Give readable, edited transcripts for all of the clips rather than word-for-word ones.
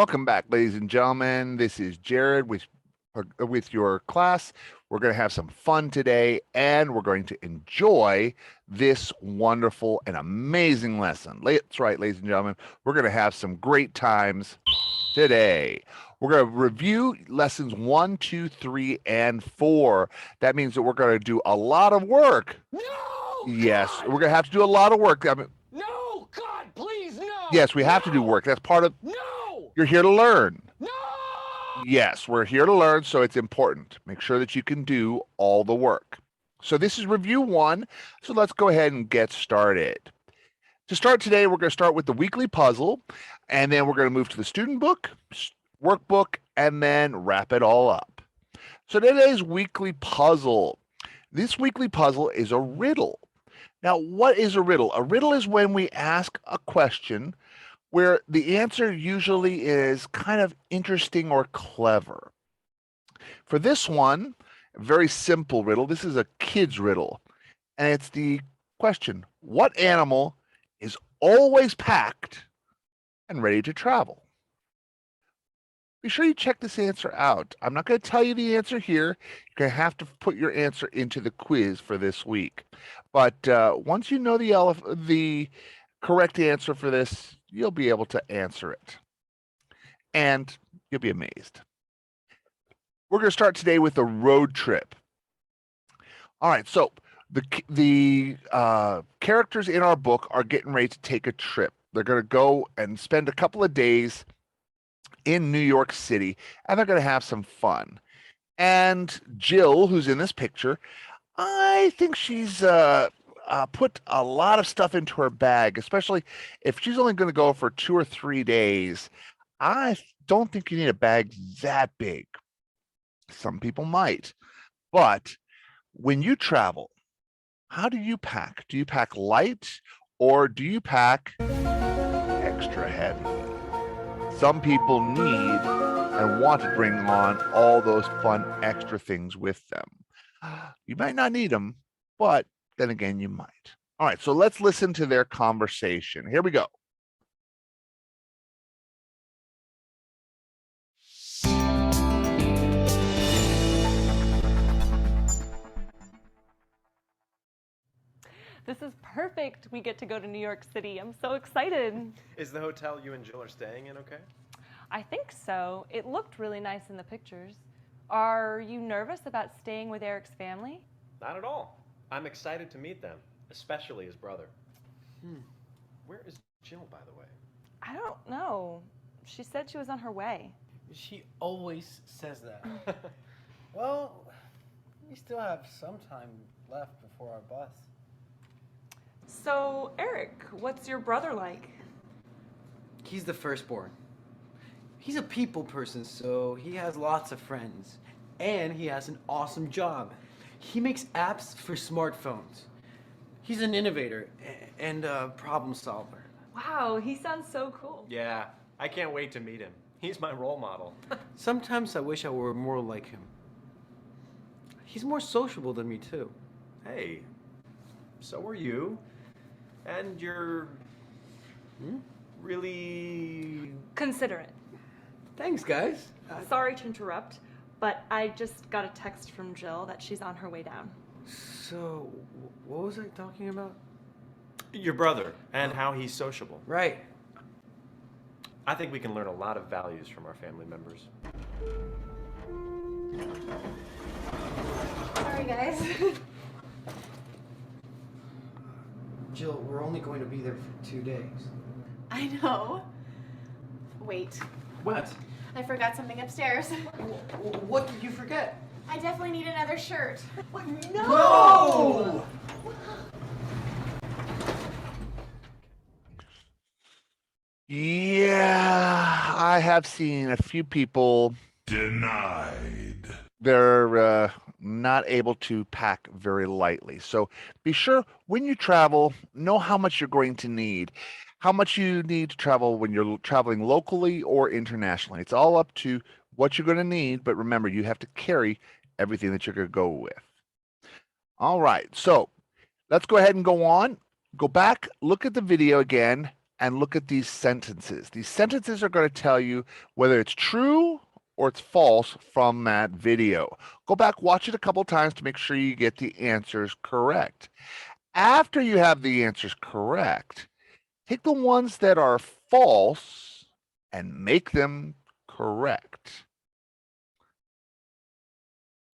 Welcome back, ladies and gentlemen. This is Jared with your class. We're going to have some fun today, and we're going to enjoy this wonderful and amazing lesson. That's right, ladies and gentlemen. We're going to have some great times today. We're going to review lessons 1, 2, 3, and 4. That means that we're going to do a lot of work. No! Yes, God! we're going to have to do a lot of work. No! God, please, no! Yes, we have to do No! work. That's part of, No! you're here to learn. No! Yes, we're here to learn, so it's important. Make sure that you can do all the work. So this is review 1, so let's go ahead and get started. To start today, we're going to start with the weekly puzzle, and then we're going to move to the student book, workbook, and then wrap it all up. So today's weekly puzzle. This weekly puzzle is a riddle. Now, what is a riddle? A riddle is when we ask a question where the answer usually is kind of interesting or clever. For this one, a very simple riddle. This is a kid's riddle, and it's the question, what animal is always packed and ready to travel? Be sure you check this answer out. I'm not going to tell you the answer here. You're going to have to put your answer into the quiz for this week. But once you know the correct answer for this, you'll be able to answer it. And you'll be amazed. We're going to start today with a road trip. All right, so the characters in our book are getting ready to take a trip. They're going to go and spend a couple of days in New York City, and they're going to have some fun. And Jill, who's in this picture, I think she's put a lot of stuff into her bag, especially if she's only going to go for 2 or 3 days. I don't think you need a bag that big. Some people might, but when you travel, how do you pack? Do you pack light or do you pack extra heavy? Some people need and want to bring on all those fun extra things with them. You might not need them, but then again, you might. All right, so let's listen to their conversation. Here we go. This is perfect. We get to go to New York City. I'm so excited. Is the hotel you and Jill are staying in okay? I think so. It looked really nice in the pictures. Are you nervous about staying with Eric's family? Not at all. I'm excited to meet them, especially his brother. Where is Jill, by the way? I don't know. She said she was on her way. She always says that. Well, we still have some time left before our bus. So, Eric, what's your brother like? He's the firstborn. He's a people person, so he has lots of friends. And he has an awesome job. He makes apps for smartphones. He's an innovator and a problem solver. Wow, he sounds so cool. Yeah, I can't wait to meet him. He's my role model. Sometimes I wish I were more like him. He's more sociable than me, too. Hey, so are you. And you're really... Considerate. Thanks, guys. Sorry to interrupt, but I just got a text from Jill that she's on her way down. So, what was I talking about? Your brother, and how he's sociable. Right. I think we can learn a lot of values from our family members. Sorry, guys. Jill, we're only going to be there for 2 days. I know. Wait, What? I forgot something upstairs. What did you forget? I definitely need another shirt. No! Yeah, I have seen a few people. Denied. They're not able to pack very lightly. So be sure when you travel, know how much you're going to need, how much you need to travel when you're traveling locally or internationally. It's all up to what you're going to need, but remember, you have to carry everything that you're going to go with. All right, so let's go ahead and go on. Go back, look at the video again, and look at these sentences. These sentences are going to tell you whether it's true or it's false from that video. Go back, watch it a couple times to make sure you get the answers correct. After you have the answers correct, take the ones that are false and make them correct.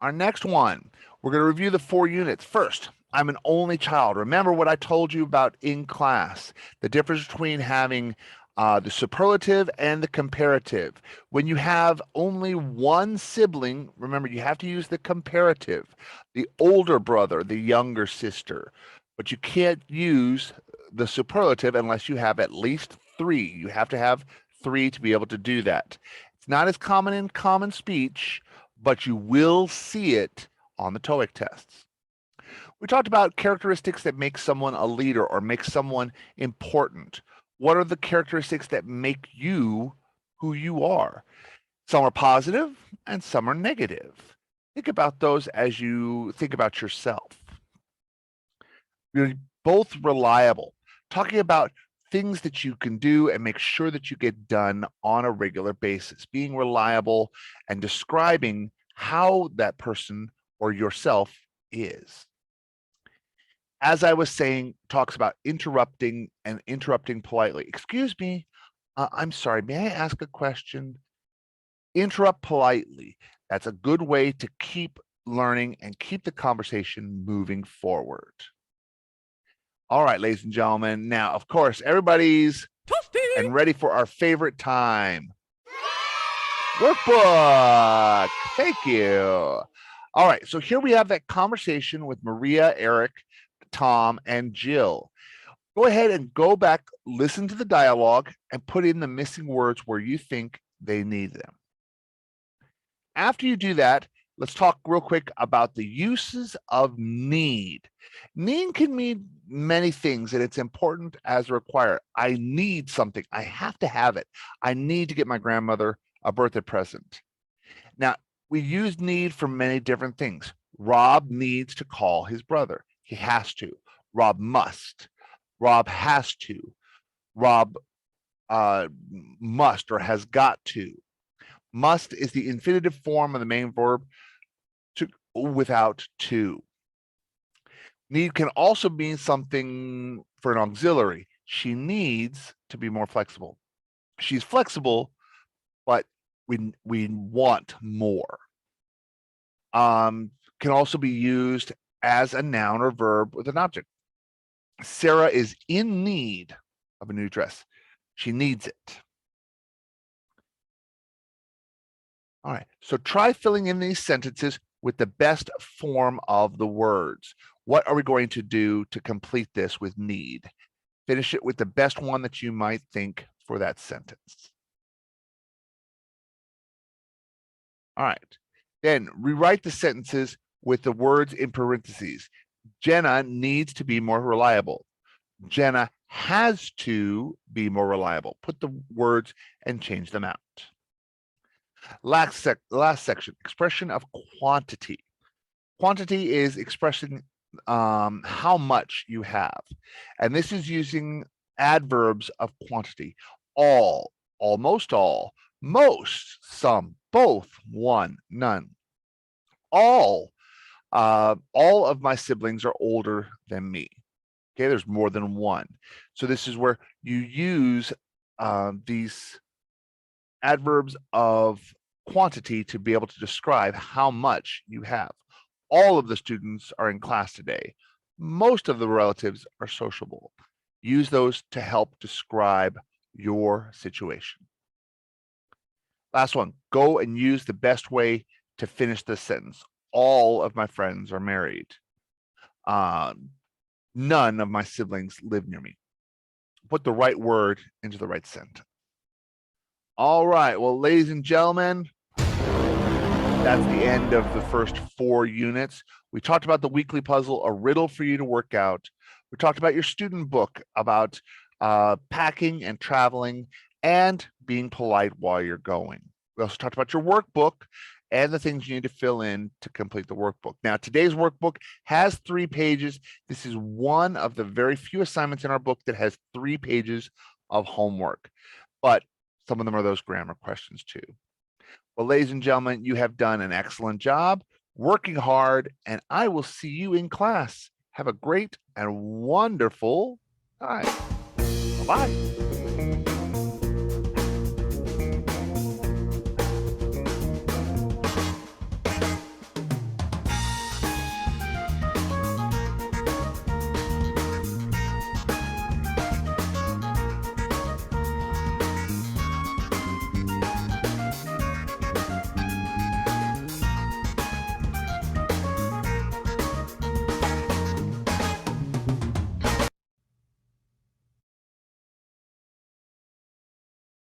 Our next one, we're going to review the 4 units. First, I'm an only child. Remember what I told you about in class, the difference between having the superlative and the comparative. When you have only one sibling, remember you have to use the comparative, the older brother, the younger sister, but you can't use the superlative unless you have at least 3. You have to have 3 to be able to do that. It's not as common in common speech, but you will see it on the TOEIC tests. We talked about characteristics that make someone a leader or make someone important. What are the characteristics that make you who you are? Some are positive and some are negative. Think about those as you think about yourself. You're both reliable. Talking about things that you can do and make sure that you get done on a regular basis. Being reliable and describing how that person or yourself is. As I was saying, talks about interrupting and interrupting politely. Excuse me, I'm sorry, may I ask a question? Interrupt politely. That's a good way to keep learning and keep the conversation moving forward. All right, ladies and gentlemen. Now, of course, everybody's and ready for our favorite time. Workbook. Thank you. All right, so here we have that conversation with Maria, Eric, Tom, and Jill. Go ahead and go back, listen to the dialogue, and put in the missing words where you think they need them. After you do that, let's talk real quick about the uses of need. Need can mean many things, and it's important as required. I need something. I have to have it. I need to get my grandmother a birthday present. Now, we use need for many different things. Rob needs to call his brother. He has to. Rob must. Rob has to. Rob must or has got to. Must is the infinitive form of the main verb to without to. Need can also mean something for an auxiliary. She needs to be more flexible. She's flexible, but we want more. Can also be used as a noun or verb with an object. Sarah is in need of a new dress. She needs it. All right, so try filling in these sentences with the best form of the words. What are we going to do to complete this with need? Finish it with the best one that you might think for that sentence. All right, then rewrite the sentences with the words in parentheses. Jenna needs to be more reliable. Jenna has to be more reliable. Put the words and change them out. Last section, expression of quantity. Quantity is expressing how much you have. And this is using adverbs of quantity. All, almost all, most, some, both, one, none. All of my siblings are older than me. Okay, there's more than one. So this is where you use these adverbs of quantity to be able to describe how much you have. All of the students are in class today. Most of the relatives are sociable. Use those to help describe your situation. Last one, go and use the best way to finish this sentence. All of my friends are married. None of my siblings live near me. Put the right word into the right sentence. All right, well, ladies and gentlemen, that's the end of the first 4 units. We talked about the weekly puzzle, a riddle for you to work out. We talked about your student book, about packing and traveling and being polite while you're going. We also talked about your workbook and the things you need to fill in to complete the workbook. Now, today's workbook has 3 pages. This is one of the very few assignments in our book that has 3 pages of homework, but some of them are those grammar questions too. Well, ladies and gentlemen, you have done an excellent job working hard, and I will see you in class. Have a great and wonderful time. Bye-bye.